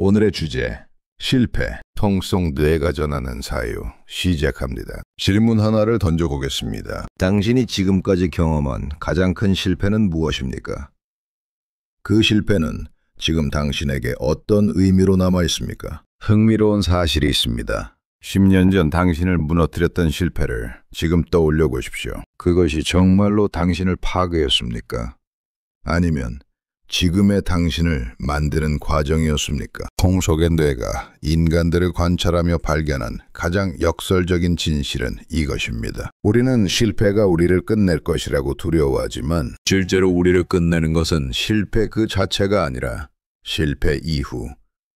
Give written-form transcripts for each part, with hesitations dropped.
오늘의 주제, 실패, 통 속 뇌가 전하는 사유 시작합니다. 질문 하나를 던져보겠습니다. 당신이 지금까지 경험한 가장 큰 실패는 무엇입니까? 그 실패는 지금 당신에게 어떤 의미로 남아 있습니까? 흥미로운 사실이 있습니다. 10년 전 당신을 무너뜨렸던 실패를 지금 떠올려 보십시오. 그것이 정말로 당신을 파괴했습니까? 아니면 지금의 당신을 만드는 과정이었습니까? 통 속의 뇌가 인간들을 관찰하며 발견한 가장 역설적인 진실은 이것입니다. 우리는 실패가 우리를 끝낼 것이라고 두려워하지만 실제로 우리를 끝내는 것은 실패 그 자체가 아니라 실패 이후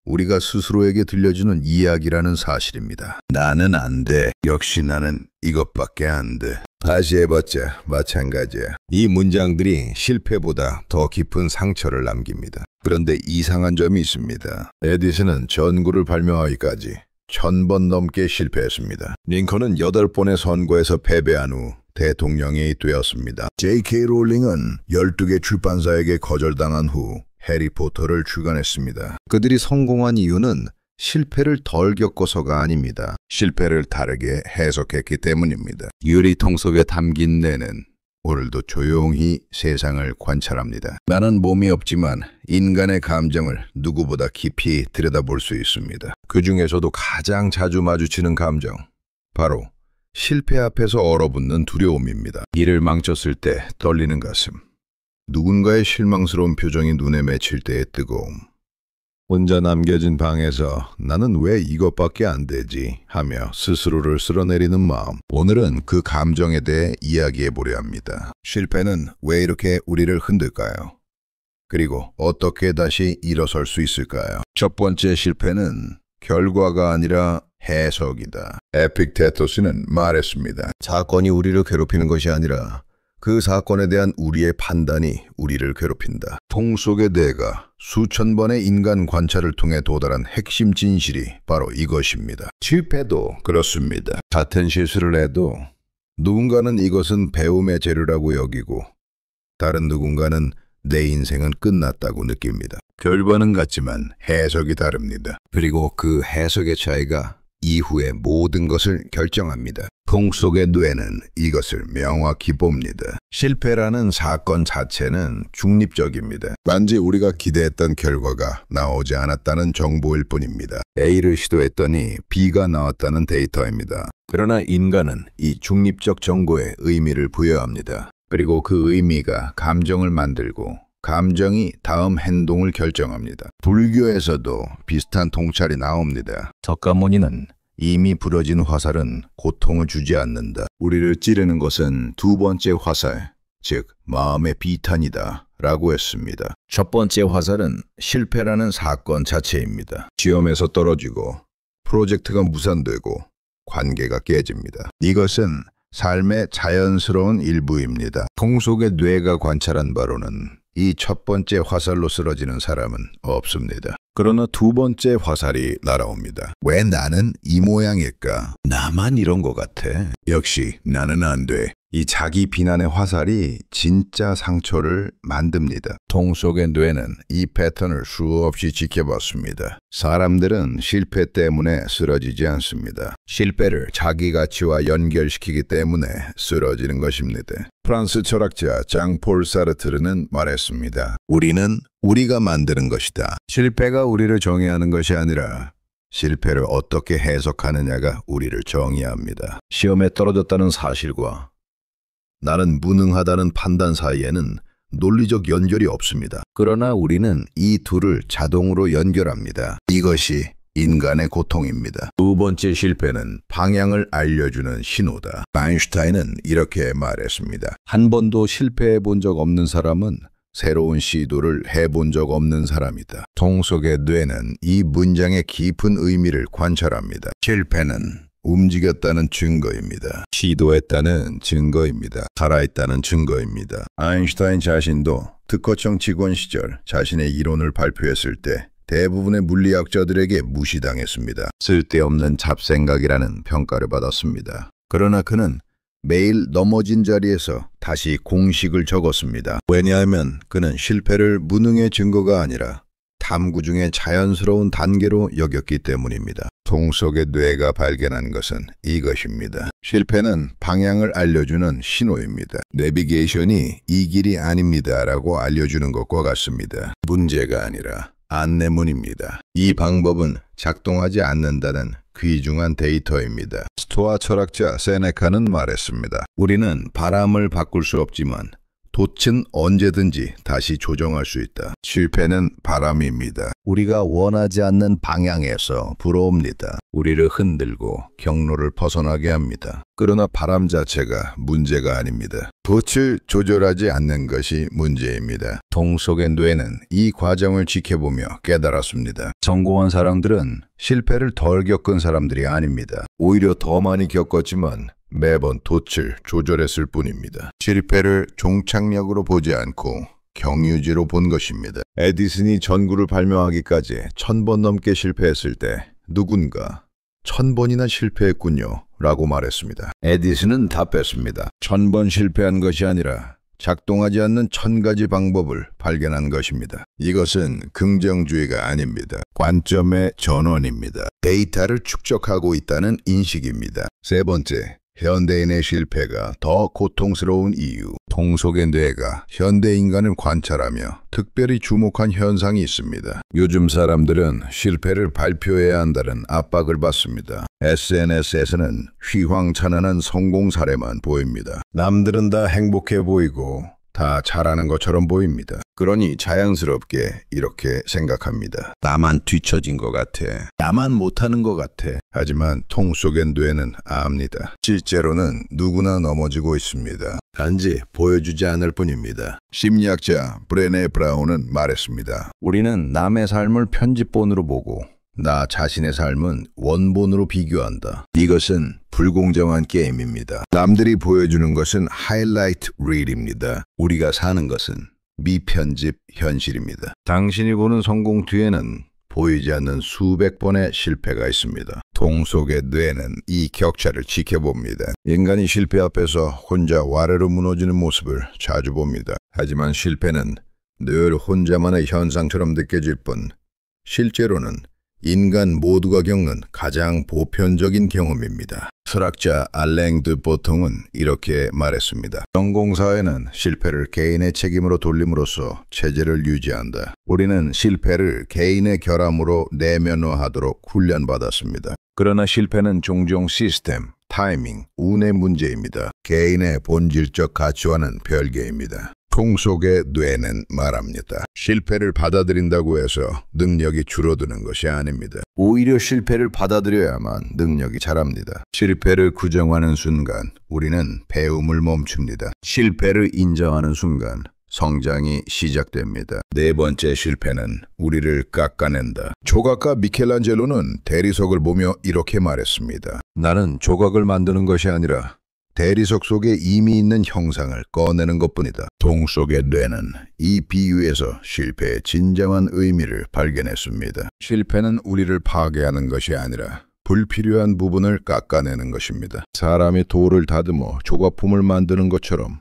우리가 스스로에게 들려주는 이야기라는 사실입니다. 나는 안 돼. 역시 나는 이것밖에 안 돼. 다시 해봤자 마찬가지야. 이 문장들이 실패보다 더 깊은 상처를 남깁니다. 그런데 이상한 점이 있습니다. 에디슨은 전구를 발명하기까지 1000번 넘게 실패했습니다. 링컨은 8번의 선거에서 패배한 후 대통령이 되었습니다. J.K. 롤링은 12개 출판사에게 거절당한 후 해리포터를 출간했습니다. 그들이 성공한 이유는 실패를 덜 겪어서가 아닙니다. 실패를 다르게 해석했기 때문입니다. 유리통 속에 담긴 뇌는 오늘도 조용히 세상을 관찰합니다. 나는 몸이 없지만 인간의 감정을 누구보다 깊이 들여다볼 수 있습니다. 그 중에서도 가장 자주 마주치는 감정, 바로 실패 앞에서 얼어붙는 두려움입니다. 일을 망쳤을 때 떨리는 가슴, 누군가의 실망스러운 표정이 눈에 맺힐 때의 뜨거움, 혼자 남겨진 방에서 나는 왜 이것밖에 안 되지 하며 스스로를 쓸어내리는 마음. 오늘은 그 감정에 대해 이야기해 보려 합니다. 실패는 왜 이렇게 우리를 흔들까요? 그리고 어떻게 다시 일어설 수 있을까요? 첫 번째 실패는 결과가 아니라 해석이다. 에픽테토스는 말했습니다. 사건이 우리를 괴롭히는 것이 아니라 그 사건에 대한 우리의 판단이 우리를 괴롭힌다. 통 속의 뇌가 수천 번의 인간 관찰을 통해 도달한 핵심 진실이 바로 이것입니다. 실패도 그렇습니다. 같은 실수를 해도 누군가는 이것은 배움의 재료라고 여기고 다른 누군가는 내 인생은 끝났다고 느낍니다. 결과는 같지만 해석이 다릅니다. 그리고 그 해석의 차이가 이후의 모든 것을 결정합니다. 통 속의 뇌는 이것을 명확히 봅니다. 실패라는 사건 자체는 중립적입니다. 단지 우리가 기대했던 결과가 나오지 않았다는 정보일 뿐입니다. A를 시도했더니 B가 나왔다는 데이터입니다. 그러나 인간은 이 중립적 정보에 의미를 부여합니다. 그리고 그 의미가 감정을 만들고 감정이 다음 행동을 결정합니다. 불교에서도 비슷한 통찰이 나옵니다. 석가모니는 이미 부러진 화살은 고통을 주지 않는다. 우리를 찌르는 것은 두 번째 화살, 즉 마음의 비탄이다 라고 했습니다. 첫 번째 화살은 실패라는 사건 자체입니다. 시험에서 떨어지고 프로젝트가 무산되고 관계가 깨집니다. 이것은 삶의 자연스러운 일부입니다. 통 속의 뇌가 관찰한 바로는 이 첫 번째 화살로 쓰러지는 사람은 없습니다. 그러나 두 번째 화살이 날아옵니다. 왜 나는 이 모양일까? 나만 이런 것 같아. 역시 나는 안 돼. 이 자기 비난의 화살이 진짜 상처를 만듭니다. 통 속의 뇌는 이 패턴을 수없이 지켜봤습니다. 사람들은 실패 때문에 쓰러지지 않습니다. 실패를 자기 가치와 연결시키기 때문에 쓰러지는 것입니다. 프랑스 철학자 장폴 사르트르는 말했습니다. 우리는 우리가 만드는 것이다. 실패가 우리를 정의하는 것이 아니라 실패를 어떻게 해석하느냐가 우리를 정의합니다. 시험에 떨어졌다는 사실과 나는 무능하다는 판단 사이에는 논리적 연결이 없습니다. 그러나 우리는 이 둘을 자동으로 연결합니다. 이것이 인간의 고통입니다. 두 번째 실패는 방향을 알려주는 신호다. 아인슈타인은 이렇게 말했습니다. 한 번도 실패해 본 적 없는 사람은 새로운 시도를 해본 적 없는 사람이다. 통 속의 뇌는 이 문장의 깊은 의미를 관찰합니다. 실패는 움직였다는 증거입니다. 시도했다는 증거입니다. 살아있다는 증거입니다. 아인슈타인 자신도 특허청 직원 시절 자신의 이론을 발표했을 때 대부분의 물리학자들에게 무시당했습니다. 쓸데없는 잡생각이라는 평가를 받았습니다. 그러나 그는 매일 넘어진 자리에서 다시 공식을 적었습니다. 왜냐하면 그는 실패를 무능의 증거가 아니라 탐구 중에 자연스러운 단계로 여겼기 때문입니다. 통 속의 뇌가 발견한 것은 이것입니다. 실패는 방향을 알려주는 신호입니다. 내비게이션이 이 길이 아닙니다라고 알려주는 것과 같습니다. 문제가 아니라 안내문입니다. 이 방법은 작동하지 않는다는 귀중한 데이터입니다. 스토아 철학자 세네카는 말했습니다. 우리는 바람을 바꿀 수 없지만 돛은 언제든지 다시 조정할 수 있다. 실패는 바람입니다. 우리가 원하지 않는 방향에서 불어옵니다. 우리를 흔들고 경로를 벗어나게 합니다. 그러나 바람 자체가 문제가 아닙니다. 돛을 조절하지 않는 것이 문제입니다. 통 속의 뇌는 이 과정을 지켜보며 깨달았습니다. 성공한 사람들은 실패를 덜 겪은 사람들이 아닙니다. 오히려 더 많이 겪었지만 매번 돛을 조절했을 뿐입니다. 실패를 종착역으로 보지 않고 경유지로 본 것입니다. 에디슨이 전구를 발명하기까지 1000번 넘게 실패했을 때 누군가 1000번이나 실패했군요 라고 말했습니다. 에디슨은 답했습니다. 1000번 실패한 것이 아니라 작동하지 않는 1000가지 방법을 발견한 것입니다. 이것은 긍정주의가 아닙니다. 관점의 전환입니다. 데이터를 축적하고 있다는 인식입니다. 세 번째, 현대인의 실패가 더 고통스러운 이유. 통 속의 뇌가 현대 인간을 관찰하며 특별히 주목한 현상이 있습니다. 요즘 사람들은 실패를 발표해야 한다는 압박을 받습니다. SNS에서는 휘황찬란한 성공 사례만 보입니다. 남들은 다 행복해 보이고 다 잘하는 것처럼 보입니다. 그러니 자연스럽게 이렇게 생각합니다. 나만 뒤처진 것 같아. 나만 못하는 것 같아. 하지만 통 속의 뇌는 압니다. 실제로는 누구나 넘어지고 있습니다. 단지 보여주지 않을 뿐입니다. 심리학자 브레네 브라운은 말했습니다. 우리는 남의 삶을 편집본으로 보고 나 자신의 삶은 원본으로 비교한다. 이것은 불공정한 게임입니다. 남들이 보여주는 것은 하이라이트 릴입니다. 우리가 사는 것은 미편집 현실입니다. 당신이 보는 성공 뒤에는 보이지 않는 수백 번의 실패가 있습니다. 통 속의 뇌는 이 격차를 지켜봅니다. 인간이 실패 앞에서 혼자 와르르 무너지는 모습을 자주 봅니다. 하지만 실패는 늘 혼자만의 현상처럼 느껴질 뿐 실제로는 인간 모두가 겪는 가장 보편적인 경험입니다. 철학자 알랭 드 보통은 이렇게 말했습니다. 성공사회는 실패를 개인의 책임으로 돌림으로써 체제를 유지한다. 우리는 실패를 개인의 결함으로 내면화하도록 훈련받았습니다. 그러나 실패는 종종 시스템, 타이밍, 운의 문제입니다. 개인의 본질적 가치와는 별개입니다. 통 속의 뇌는 말합니다. 실패를 받아들인다고 해서 능력이 줄어드는 것이 아닙니다. 오히려 실패를 받아들여야만 능력이 자랍니다. 실패를 구정하는 순간 우리는 배움을 멈춥니다. 실패를 인정하는 순간 성장이 시작됩니다. 네 번째 실패는 우리를 깎아낸다. 조각가 미켈란젤로는 대리석을 보며 이렇게 말했습니다. 나는 조각을 만드는 것이 아니라 대리석 속에 이미 있는 형상을 꺼내는 것뿐이다. 통 속의 뇌는 이 비유에서 실패의 진정한 의미를 발견했습니다. 실패는 우리를 파괴하는 것이 아니라 불필요한 부분을 깎아내는 것입니다. 사람이 돌을 다듬어 조각품을 만드는 것처럼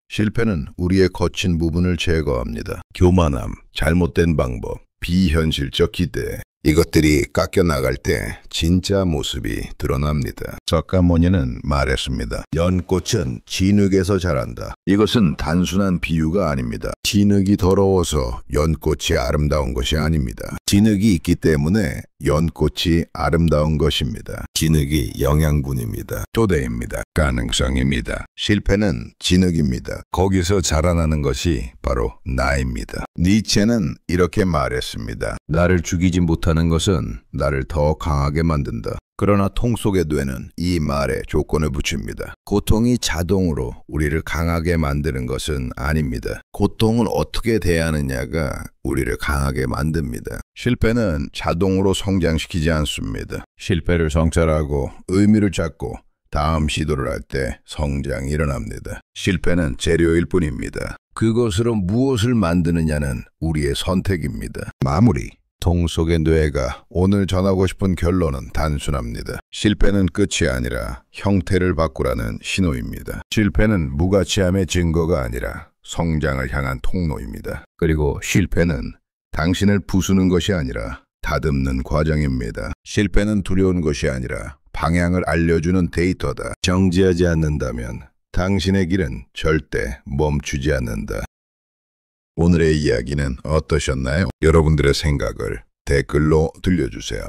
실패는 우리의 거친 부분을 제거합니다. 교만함, 잘못된 방법, 비현실적 기대, 이것들이 깎여나갈 때 진짜 모습이 드러납니다. 석가모니는 말했습니다. 연꽃은 진흙에서 자란다. 이것은 단순한 비유가 아닙니다. 진흙이 더러워서 연꽃이 아름다운 것이 아닙니다. 진흙이 있기 때문에 연꽃이 아름다운 것입니다. 진흙이 영양분입니다. 토대입니다. 가능성입니다. 실패는 진흙입니다. 거기서 자라나는 것이 바로 나입니다. 니체는 이렇게 말했습니다. 나를 죽이지 못하는 것은 나를 더 강하게 만든다. 그러나 통 속의 뇌는 이 말에 조건을 붙입니다. 고통이 자동으로 우리를 강하게 만드는 것은 아닙니다. 고통을 어떻게 대하느냐가 우리를 강하게 만듭니다. 실패는 자동으로 성장시키지 않습니다. 실패를 성찰하고 의미를 찾고 다음 시도를 할 때 성장이 일어납니다. 실패는 재료일 뿐입니다. 그것으로 무엇을 만드느냐는 우리의 선택입니다. 마무리. 통 속의 뇌가 오늘 전하고 싶은 결론은 단순합니다. 실패는 끝이 아니라 형태를 바꾸라는 신호입니다. 실패는 무가치함의 증거가 아니라 성장을 향한 통로입니다. 그리고 실패는 당신을 부수는 것이 아니라 다듬는 과정입니다. 실패는 두려운 것이 아니라 방향을 알려주는 데이터다. 정지하지 않는다면 당신의 길은 절대 멈추지 않는다. 오늘의 이야기는 어떠셨나요? 여러분들의 생각을 댓글로 들려주세요.